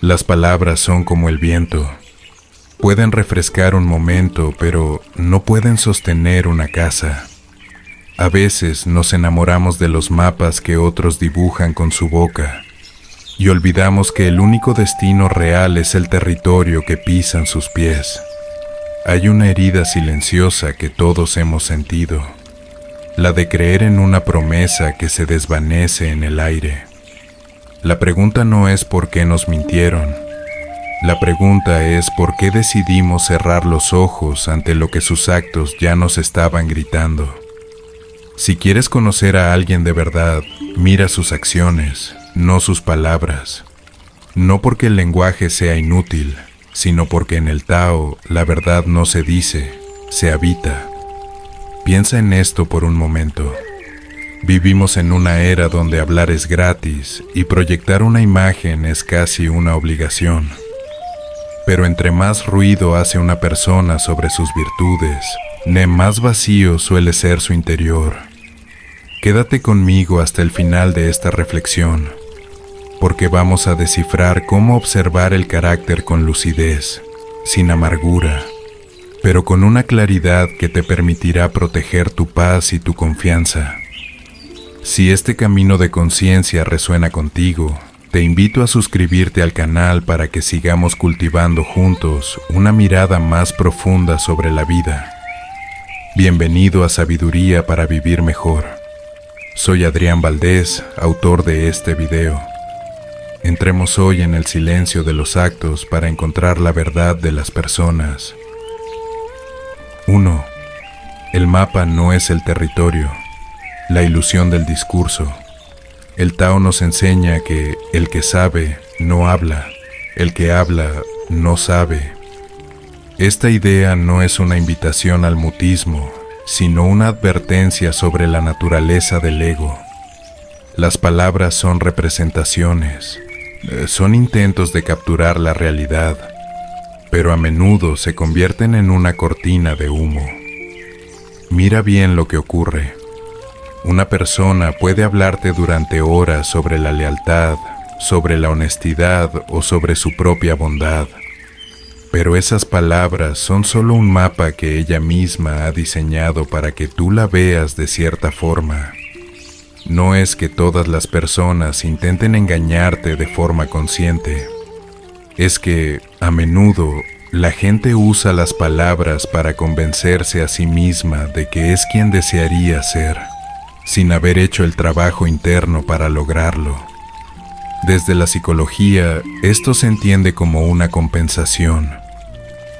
Las palabras son como el viento. Pueden refrescar un momento, pero no pueden sostener una casa. A veces nos enamoramos de los mapas que otros dibujan con su boca y olvidamos que el único destino real es el territorio que pisan sus pies. Hay una herida silenciosa que todos hemos sentido, la de creer en una promesa que se desvanece en el aire. La pregunta no es por qué nos mintieron. La pregunta es por qué decidimos cerrar los ojos ante lo que sus actos ya nos estaban gritando. Si quieres conocer a alguien de verdad, mira sus acciones, no sus palabras. No porque el lenguaje sea inútil, sino porque en el Tao la verdad no se dice, se habita. Piensa en esto por un momento. Vivimos en una era donde hablar es gratis y proyectar una imagen es casi una obligación. Pero entre más ruido hace una persona sobre sus virtudes, más vacío suele ser su interior. Quédate conmigo hasta el final de esta reflexión, porque vamos a descifrar cómo observar el carácter con lucidez, sin amargura, pero con una claridad que te permitirá proteger tu paz y tu confianza. Si este camino de conciencia resuena contigo, te invito a suscribirte al canal para que sigamos cultivando juntos una mirada más profunda sobre la vida. Bienvenido a Sabiduría para Vivir Mejor. Soy Adrián Valdés, autor de este video. Entremos hoy en el silencio de los actos para encontrar la verdad de las personas. 1. El mapa no es el territorio, la ilusión del discurso. El Tao nos enseña que el que sabe no habla, el que habla no sabe. Esta idea no es una invitación al mutismo, sino una advertencia sobre la naturaleza del ego. Las palabras son representaciones, son intentos de capturar la realidad, pero a menudo se convierten en una cortina de humo. Mira bien lo que ocurre. Una persona puede hablarte durante horas sobre la lealtad, sobre la honestidad o sobre su propia bondad. Pero esas palabras son solo un mapa que ella misma ha diseñado para que tú la veas de cierta forma. No es que todas las personas intenten engañarte de forma consciente. Es que, a menudo, la gente usa las palabras para convencerse a sí misma de que es quien desearía ser, sin haber hecho el trabajo interno para lograrlo. Desde la psicología, esto se entiende como una compensación.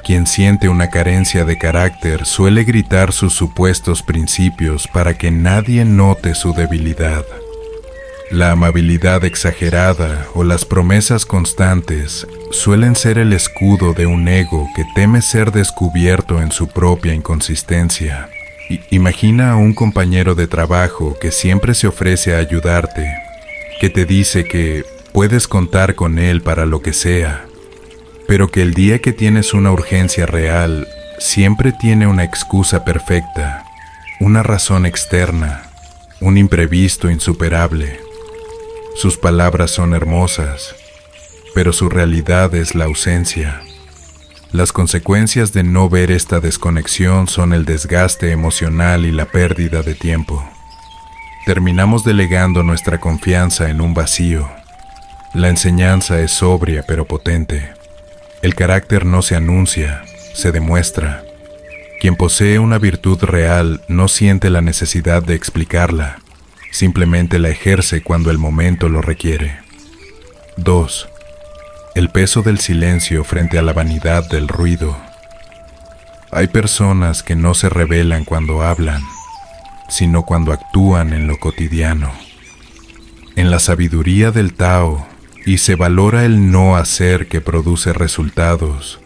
Quien siente una carencia de carácter suele gritar sus supuestos principios para que nadie note su debilidad. La amabilidad exagerada o las promesas constantes suelen ser el escudo de un ego que teme ser descubierto en su propia inconsistencia. Imagina a un compañero de trabajo que siempre se ofrece a ayudarte, que te dice que puedes contar con él para lo que sea, pero que el día que tienes una urgencia real, siempre tiene una excusa perfecta, una razón externa, un imprevisto insuperable. Sus palabras son hermosas, pero su realidad es la ausencia. Las consecuencias de no ver esta desconexión son el desgaste emocional y la pérdida de tiempo. Terminamos delegando nuestra confianza en un vacío. La enseñanza es sobria pero potente. El carácter no se anuncia, se demuestra. Quien posee una virtud real no siente la necesidad de explicarla, simplemente la ejerce cuando el momento lo requiere. 2. El peso del silencio frente a la vanidad del ruido. Hay personas que no se revelan cuando hablan, sino cuando actúan en lo cotidiano. En la sabiduría del Tao, y se valora el no hacer que produce resultados,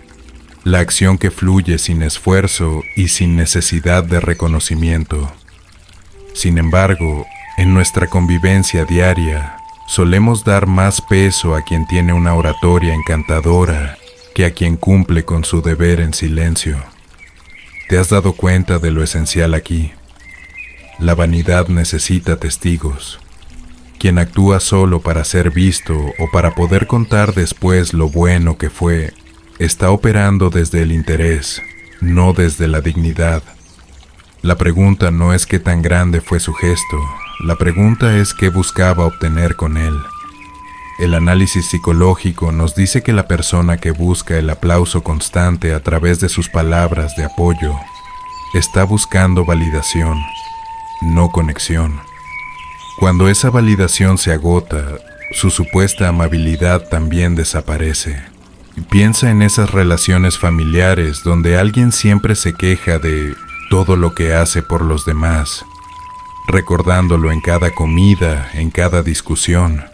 la acción que fluye sin esfuerzo y sin necesidad de reconocimiento. Sin embargo, en nuestra convivencia diaria, solemos dar más peso a quien tiene una oratoria encantadora que a quien cumple con su deber en silencio. ¿Te has dado cuenta de lo esencial aquí? La vanidad necesita testigos. Quien actúa solo para ser visto o para poder contar después lo bueno que fue, está operando desde el interés, no desde la dignidad. La pregunta no es qué tan grande fue su gesto, la pregunta es qué buscaba obtener con él. El análisis psicológico nos dice que la persona que busca el aplauso constante a través de sus palabras de apoyo está buscando validación, no conexión. Cuando esa validación se agota, su supuesta amabilidad también desaparece. Piensa en esas relaciones familiares donde alguien siempre se queja de todo lo que hace por los demás, recordándolo en cada comida, en cada discusión.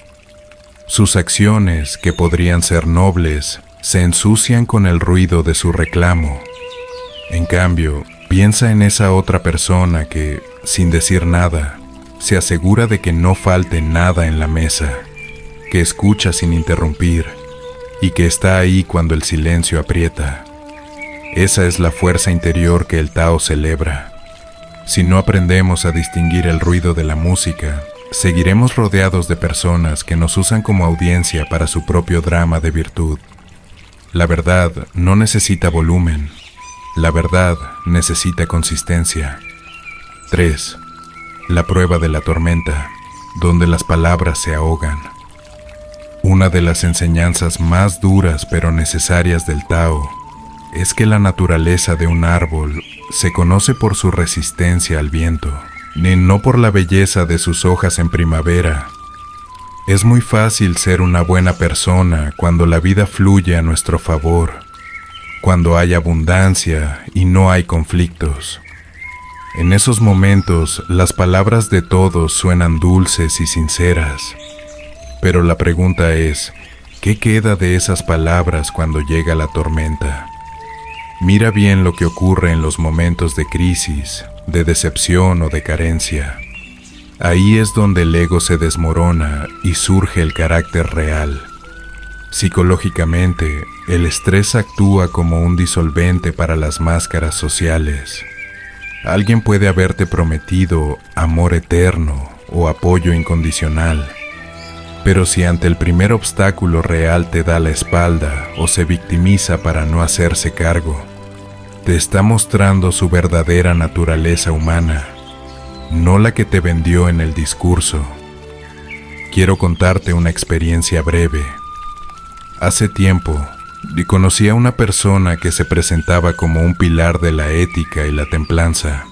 Sus acciones, que podrían ser nobles, se ensucian con el ruido de su reclamo. En cambio, piensa en esa otra persona que, sin decir nada, se asegura de que no falte nada en la mesa, que escucha sin interrumpir y que está ahí cuando el silencio aprieta. Esa es la fuerza interior que el Tao celebra. Si no aprendemos a distinguir el ruido de la música, seguiremos rodeados de personas que nos usan como audiencia para su propio drama de virtud. La verdad no necesita volumen. La verdad necesita consistencia. 3. La prueba de la tormenta, donde las palabras se ahogan. Una de las enseñanzas más duras pero necesarias del Tao es que la naturaleza de un árbol se conoce por su resistencia al viento, ni no por la belleza de sus hojas en primavera. Es muy fácil ser una buena persona cuando la vida fluye a nuestro favor, cuando hay abundancia y no hay conflictos. En esos momentos, las palabras de todos suenan dulces y sinceras. Pero la pregunta es, ¿qué queda de esas palabras cuando llega la tormenta? Mira bien lo que ocurre en los momentos de crisis, de decepción o de carencia. Ahí es donde el ego se desmorona y surge el carácter real. Psicológicamente, el estrés actúa como un disolvente para las máscaras sociales. Alguien puede haberte prometido amor eterno o apoyo incondicional, pero si ante el primer obstáculo real te da la espalda o se victimiza para no hacerse cargo, te está mostrando su verdadera naturaleza humana, no la que te vendió en el discurso. Quiero contarte una experiencia breve. Hace tiempo, conocí a una persona que se presentaba como un pilar de la ética y la templanza.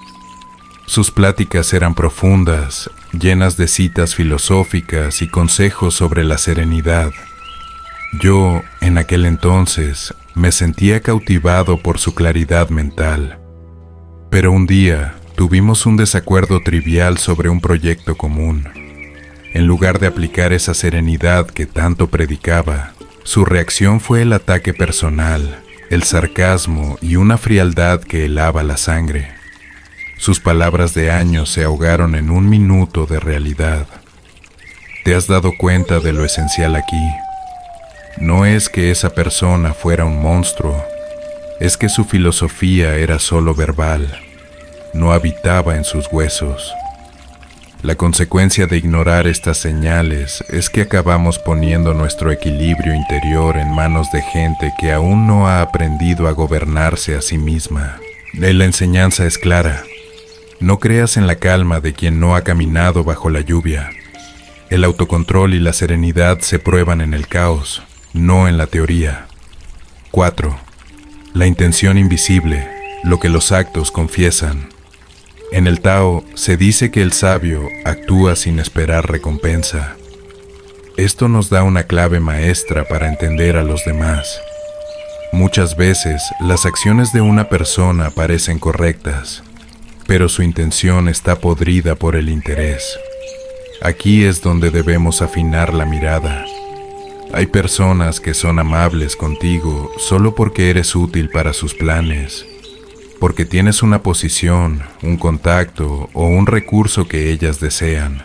Sus pláticas eran profundas, llenas de citas filosóficas y consejos sobre la serenidad. Yo, en aquel entonces, me sentía cautivado por su claridad mental. Pero un día, tuvimos un desacuerdo trivial sobre un proyecto común. En lugar de aplicar esa serenidad que tanto predicaba, su reacción fue el ataque personal, el sarcasmo y una frialdad que helaba la sangre. Sus palabras de años se ahogaron en un minuto de realidad. ¿Te has dado cuenta de lo esencial aquí? No es que esa persona fuera un monstruo, es que su filosofía era solo verbal, no habitaba en sus huesos. La consecuencia de ignorar estas señales es que acabamos poniendo nuestro equilibrio interior en manos de gente que aún no ha aprendido a gobernarse a sí misma. La enseñanza es clara. No creas en la calma de quien no ha caminado bajo la lluvia. El autocontrol y la serenidad se prueban en el caos, no en la teoría. 4. La intención invisible, lo que los actos confiesan. En el Tao se dice que el sabio actúa sin esperar recompensa. Esto nos da una clave maestra para entender a los demás. Muchas veces las acciones de una persona parecen correctas, pero su intención está podrida por el interés. Aquí es donde debemos afinar la mirada. Hay personas que son amables contigo solo porque eres útil para sus planes, porque tienes una posición, un contacto o un recurso que ellas desean.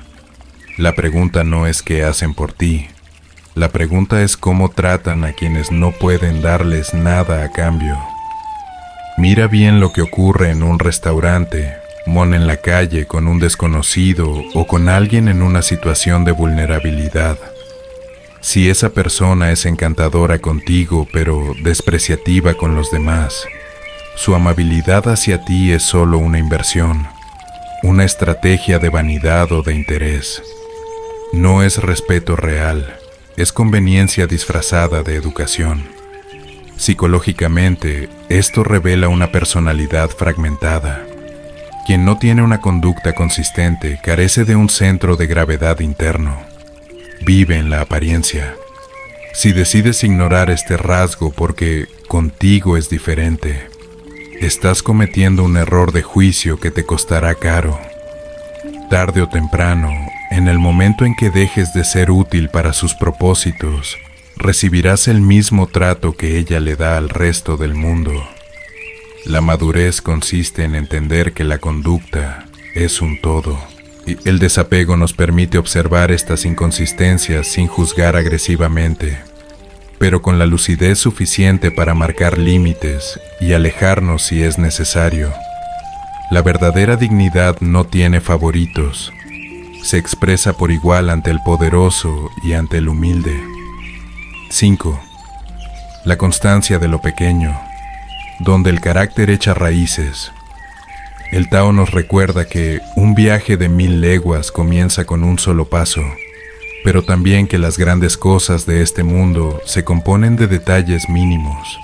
La pregunta no es qué hacen por ti. La pregunta es cómo tratan a quienes no pueden darles nada a cambio. Mira bien lo que ocurre en un restaurante, Mon en la calle con un desconocido o con alguien en una situación de vulnerabilidad. Si esa persona es encantadora contigo pero despreciativa con los demás, su amabilidad hacia ti es solo una inversión, una estrategia de vanidad o de interés. No es respeto real, es conveniencia disfrazada de educación. Psicológicamente, esto revela una personalidad fragmentada. Quien no tiene una conducta consistente carece de un centro de gravedad interno. Vive en la apariencia. Si decides ignorar este rasgo porque contigo es diferente, estás cometiendo un error de juicio que te costará caro. Tarde o temprano, en el momento en que dejes de ser útil para sus propósitos, recibirás el mismo trato que ella le da al resto del mundo. La madurez consiste en entender que la conducta es un todo, y el desapego nos permite observar estas inconsistencias sin juzgar agresivamente, pero con la lucidez suficiente para marcar límites y alejarnos si es necesario. La verdadera dignidad no tiene favoritos. Se expresa por igual ante el poderoso y ante el humilde. 5. La constancia de lo pequeño, donde el carácter echa raíces. El Tao nos recuerda que un viaje de 1000 leguas comienza con un solo paso, pero también que las grandes cosas de este mundo se componen de detalles mínimos.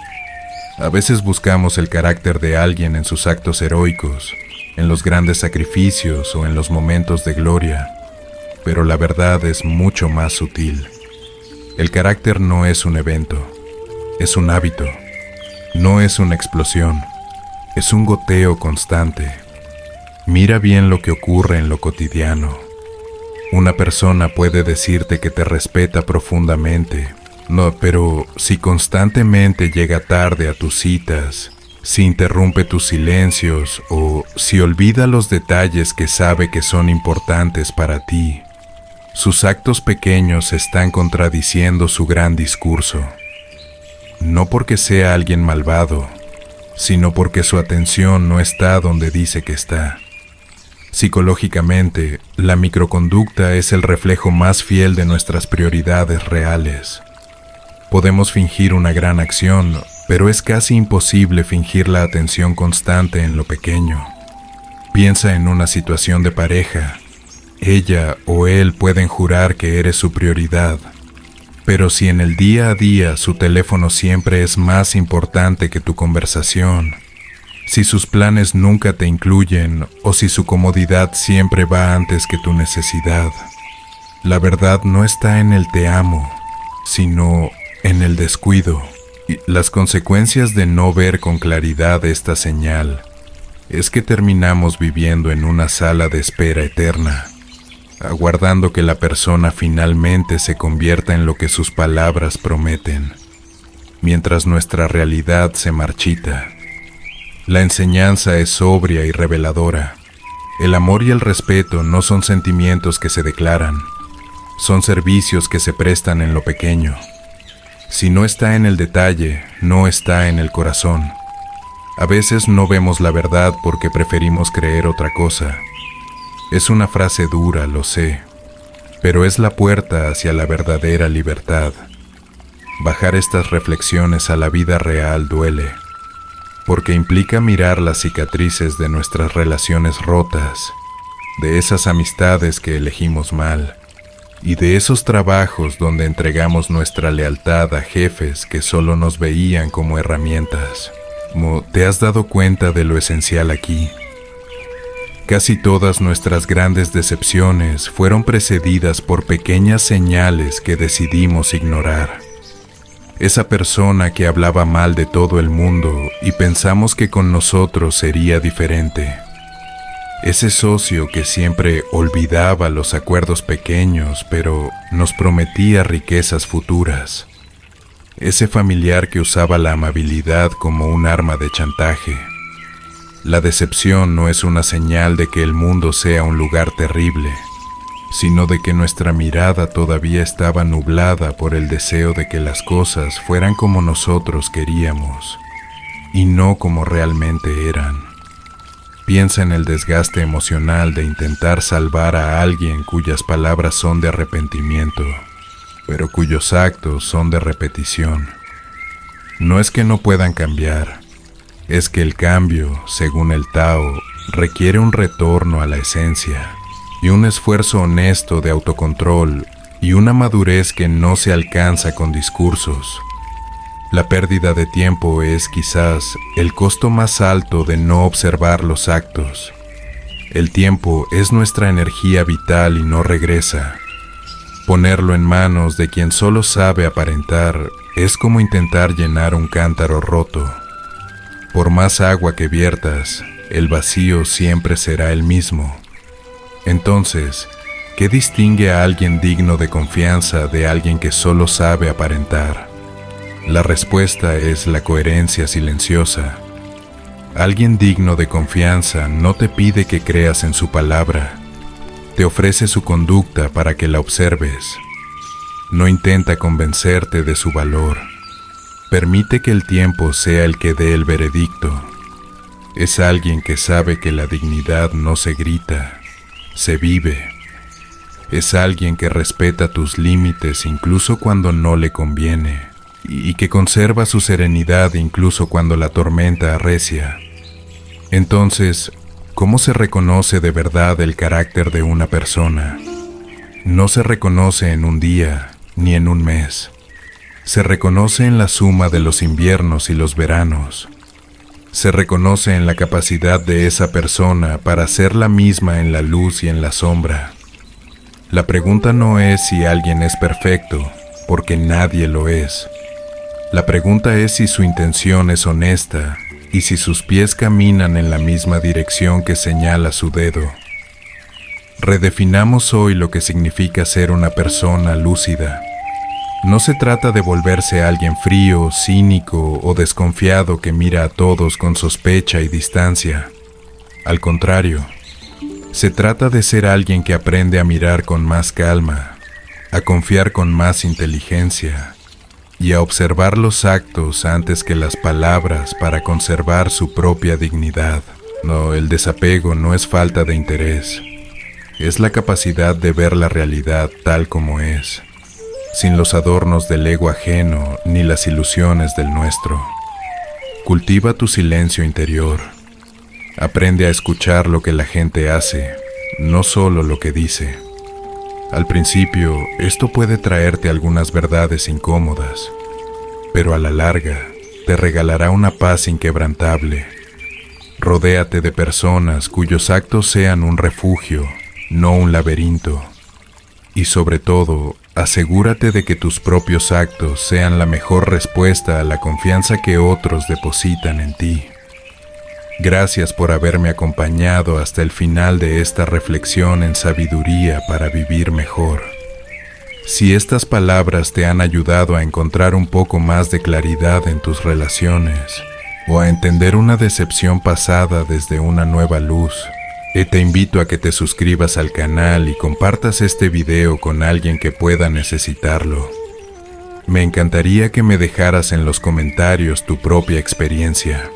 A veces buscamos el carácter de alguien en sus actos heroicos, en los grandes sacrificios o en los momentos de gloria, pero la verdad es mucho más sutil. El carácter no es un evento, es un hábito, no es una explosión, es un goteo constante. Mira bien lo que ocurre en lo cotidiano. Una persona puede decirte que te respeta profundamente, pero si constantemente llega tarde a tus citas, si interrumpe tus silencios o si olvida los detalles que sabe que son importantes para ti, sus actos pequeños están contradiciendo su gran discurso. No porque sea alguien malvado, sino porque su atención no está donde dice que está. Psicológicamente, la microconducta es el reflejo más fiel de nuestras prioridades reales. Podemos fingir una gran acción, pero es casi imposible fingir la atención constante en lo pequeño. Piensa en una situación de pareja. Ella o él pueden jurar que eres su prioridad, pero si en el día a día su teléfono siempre es más importante que tu conversación, si sus planes nunca te incluyen o si su comodidad siempre va antes que tu necesidad, la verdad no está en el te amo, sino en el descuido. Y las consecuencias de no ver con claridad esta señal es que terminamos viviendo en una sala de espera eterna, aguardando que la persona finalmente se convierta en lo que sus palabras prometen, mientras nuestra realidad se marchita. La enseñanza es sobria y reveladora. El amor y el respeto no son sentimientos que se declaran, son servicios que se prestan en lo pequeño. Si no está en el detalle, no está en el corazón. A veces no vemos la verdad porque preferimos creer otra cosa. Es una frase dura, lo sé, pero es la puerta hacia la verdadera libertad. Bajar estas reflexiones a la vida real duele, porque implica mirar las cicatrices de nuestras relaciones rotas, de esas amistades que elegimos mal, y de esos trabajos donde entregamos nuestra lealtad a jefes que solo nos veían como herramientas. ¿Te has dado cuenta de lo esencial aquí? Casi todas nuestras grandes decepciones fueron precedidas por pequeñas señales que decidimos ignorar. Esa persona que hablaba mal de todo el mundo y pensamos que con nosotros sería diferente. Ese socio que siempre olvidaba los acuerdos pequeños, pero nos prometía riquezas futuras. Ese familiar que usaba la amabilidad como un arma de chantaje. La decepción no es una señal de que el mundo sea un lugar terrible, sino de que nuestra mirada todavía estaba nublada por el deseo de que las cosas fueran como nosotros queríamos, y no como realmente eran. Piensa en el desgaste emocional de intentar salvar a alguien cuyas palabras son de arrepentimiento, pero cuyos actos son de repetición. No es que no puedan cambiar, es que el cambio, según el Tao, requiere un retorno a la esencia y un esfuerzo honesto de autocontrol y una madurez que no se alcanza con discursos. La pérdida de tiempo es quizás el costo más alto de no observar los actos. El tiempo es nuestra energía vital y no regresa. Ponerlo en manos de quien solo sabe aparentar es como intentar llenar un cántaro roto. Por más agua que viertas, el vacío siempre será el mismo. Entonces, ¿qué distingue a alguien digno de confianza de alguien que solo sabe aparentar? La respuesta es la coherencia silenciosa. Alguien digno de confianza no te pide que creas en su palabra. Te ofrece su conducta para que la observes. No intenta convencerte de su valor. Permite que el tiempo sea el que dé el veredicto. Es alguien que sabe que la dignidad no se grita, se vive. Es alguien que respeta tus límites incluso cuando no le conviene, y que conserva su serenidad incluso cuando la tormenta arrecia. Entonces, ¿cómo se reconoce de verdad el carácter de una persona? No se reconoce en un día, ni en un mes. Se reconoce en la suma de los inviernos y los veranos. Se reconoce en la capacidad de esa persona para ser la misma en la luz y en la sombra. La pregunta no es si alguien es perfecto, porque nadie lo es. La pregunta es si su intención es honesta y si sus pies caminan en la misma dirección que señala su dedo. Redefinamos hoy lo que significa ser una persona lúcida. No se trata de volverse alguien frío, cínico o desconfiado que mira a todos con sospecha y distancia. Al contrario, se trata de ser alguien que aprende a mirar con más calma, a confiar con más inteligencia y a observar los actos antes que las palabras para conservar su propia dignidad. No, el desapego no es falta de interés, es la capacidad de ver la realidad tal como es, sin los adornos del ego ajeno ni las ilusiones del nuestro. Cultiva tu silencio interior. Aprende a escuchar lo que la gente hace, no solo lo que dice. Al principio, esto puede traerte algunas verdades incómodas, pero a la larga te regalará una paz inquebrantable. Rodéate de personas cuyos actos sean un refugio, no un laberinto. Y sobre todo, asegúrate de que tus propios actos sean la mejor respuesta a la confianza que otros depositan en ti. Gracias por haberme acompañado hasta el final de esta reflexión en sabiduría para vivir mejor. Si estas palabras te han ayudado a encontrar un poco más de claridad en tus relaciones o a entender una decepción pasada desde una nueva luz, te invito a que te suscribas al canal y compartas este video con alguien que pueda necesitarlo. Me encantaría que me dejaras en los comentarios tu propia experiencia.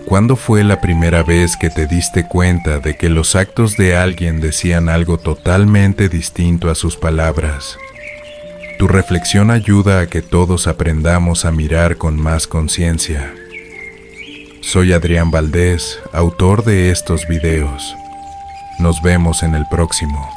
¿Cuándo fue la primera vez que te diste cuenta de que los actos de alguien decían algo totalmente distinto a sus palabras? Tu reflexión ayuda a que todos aprendamos a mirar con más conciencia. Soy Adrián Valdés, autor de estos videos. Nos vemos en el próximo.